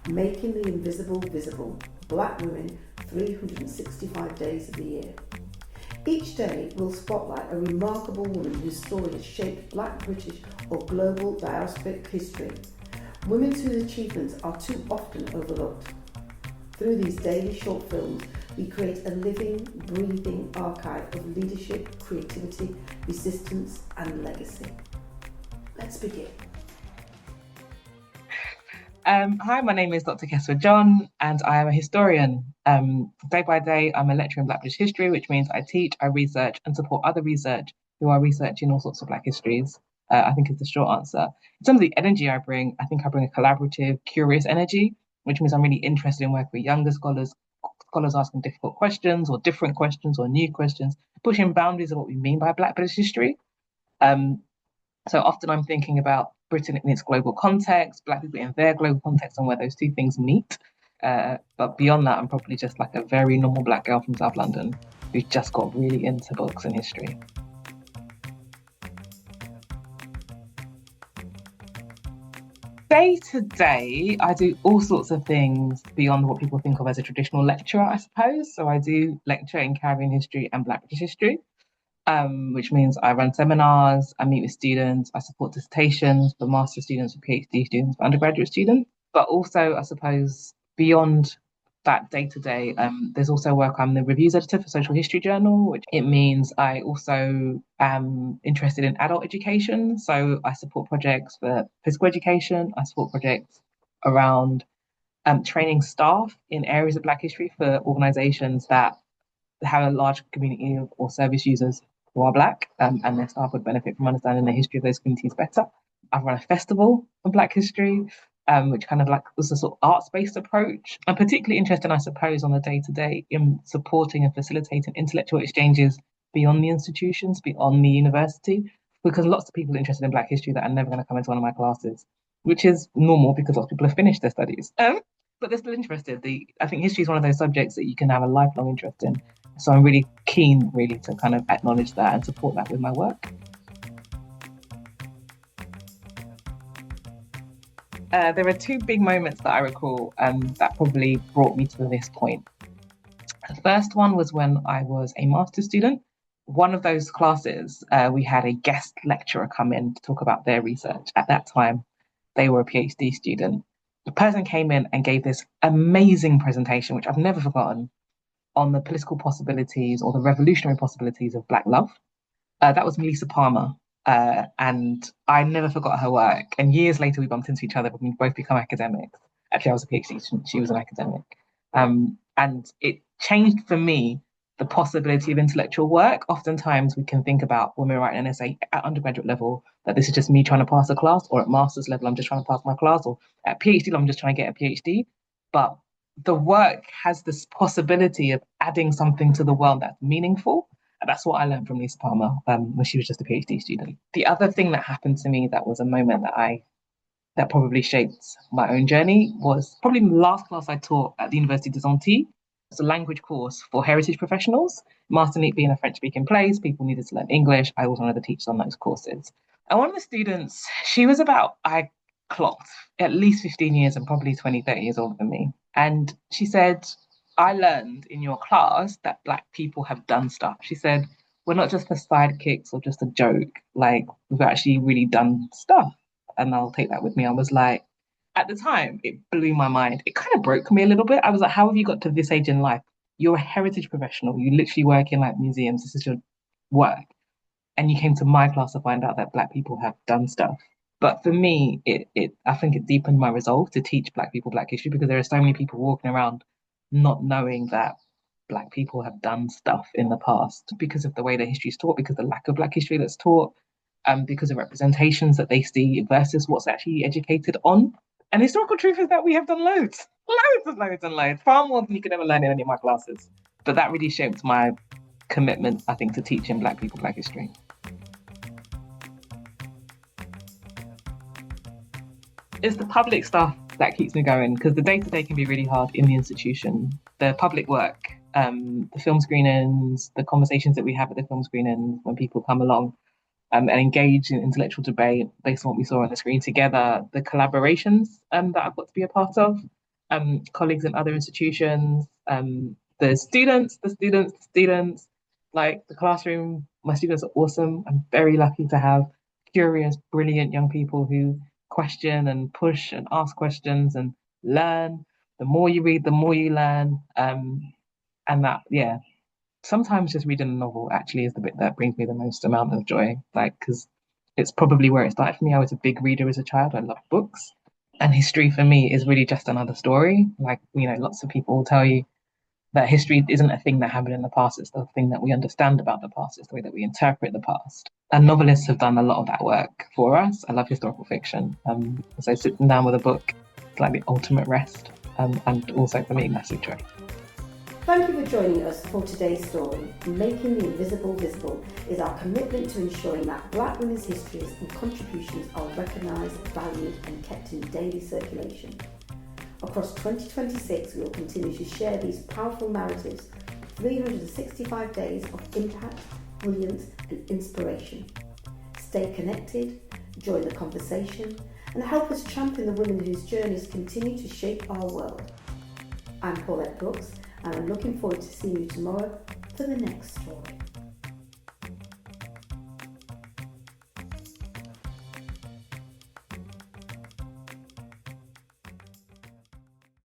Making the Invisible Visible, Black Women 365 Days of the Year. Each day will spotlight a remarkable woman whose story has shaped Black, British or global diasporic history. Women whose achievements are too often overlooked. Through these daily short films, we create a living, breathing archive of leadership, creativity, resistance and legacy. Let's begin. Hi, my name is Dr. Kesewa John, and I am a historian. Day by day, I'm a lecturer in Black British history, which means I teach, I research, and support other research who are researching all sorts of Black histories. I think is the short answer. In terms of the energy I bring, I think I bring a collaborative, curious energy, which means I'm really interested in working with younger scholars, scholars asking difficult questions or different questions or new questions, pushing boundaries of what we mean by Black British history. Um, so often I'm thinking about Britain in its global context, Black people in their global context, and where those two things meet. But beyond that, I'm probably just like a very normal Black girl from South London who just got really into books and history. Day to day, I do all sorts of things beyond what people think of as a traditional lecturer, I suppose. So I do lecture in Caribbean history and Black British history. Which means I run seminars, I meet with students, I support dissertations for master's students, for PhD students, for undergraduate students. But also, I suppose, beyond that day to day, there's also work. I'm the reviews editor for Social History Journal, which it means I also am interested in adult education. So I support projects for physical education, I support projects around training staff in areas of Black history for organisations that have a large community of, or service users who are Black, and their staff would benefit from understanding the history of those communities better. I've run a festival of Black history, which kind of like was a sort of arts-based approach. I'm particularly interested, I suppose, on the day-to-day in supporting and facilitating intellectual exchanges beyond the institutions, beyond the university, because lots of people are interested in Black history that are never going to come into one of my classes, which is normal because lots of people have finished their studies. But they're still interested. I think history is one of those subjects that you can have a lifelong interest in. So I'm really keen, really, to kind of acknowledge that and support that with my work. There are two big moments that I recall that probably brought me to this point. The first one was when I was a master's student. One of those classes, we had a guest lecturer come in to talk about their research. At that time, they were a PhD student. The person came in and gave this amazing presentation, which I've never forgotten, on the political possibilities or the revolutionary possibilities of Black love. That was Melissa Palmer. And I never forgot her work. And years later, we bumped into each other, but we both become academics. Actually, I was a PhD student, she was an academic. And it changed for me the possibility of intellectual work. Oftentimes, we can think about when we're writing an essay at undergraduate level that this is just me trying to pass a class, or at master's level, I'm just trying to pass my class, or at PhD level, I'm just trying to get a PhD. But the work has this possibility of adding something to the world that's meaningful. And that's what I learned from Lisa Palmer when she was just a PhD student. The other thing that happened to me that was a moment that probably shaped my own journey was probably the last class I taught at the University des Antilles. It's a language course for heritage professionals. Martinique being a French-speaking place, people needed to learn English. I was one of the teachers on those courses. And one of the students, she was about, I clocked, at least 15 years and probably 20, 30 years older than me. And she said, I learned in your class that Black people have done stuff. She said, we're not just for sidekicks or just a joke. Like, we've actually really done stuff. And I'll take that with me. I was like, at the time, it blew my mind. It kind of broke me a little bit. I was like, how have you got to this age in life? You're a heritage professional. You literally work in like museums. This is your work. And you came to my class to find out that Black people have done stuff. But for me, I think it deepened my resolve to teach Black people Black history because there are so many people walking around not knowing that Black people have done stuff in the past because of the way that history is taught, because of the lack of Black history that's taught, because of representations that they see versus what's actually educated on. And the historical truth is that we have done loads, loads and loads, far more than you could ever learn in any of my classes. But that really shaped my commitment, I think, to teaching Black people Black history. It's the public stuff that keeps me going because the day to day can be really hard in the institution. The public work, the film screenings, the conversations that we have at the film screenings when people come along and engage in intellectual debate based on what we saw on the screen together, the collaborations that I've got to be a part of. colleagues in other institutions, the students, like the classroom. My students are awesome. I'm very lucky to have curious, brilliant young people who question and push and ask questions and learn. The more you read, the more you learn. And that, yeah, sometimes just reading a novel actually is the bit that brings me the most amount of joy. Like, because it's probably where it started for me. I was a big reader as a child. I loved books. And history for me is really just another story. Like, lots of people will tell you that history isn't a thing that happened in the past, it's the thing that we understand about the past, it's the way that we interpret the past. And novelists have done a lot of that work for us. I love historical fiction. So sitting down with a book is like the ultimate rest. And also for me, massive joy. Thank you for joining us for today's story. Making the Invisible Visible is our commitment to ensuring that Black women's histories and contributions are recognised, valued and kept in daily circulation. Across 2026, we will continue to share these powerful narratives, 365 days of impact, brilliance and inspiration. Stay connected, join the conversation and help us champion the women whose journeys continue to shape our world. I'm Paulette Brooks and I'm looking forward to seeing you tomorrow for the next story.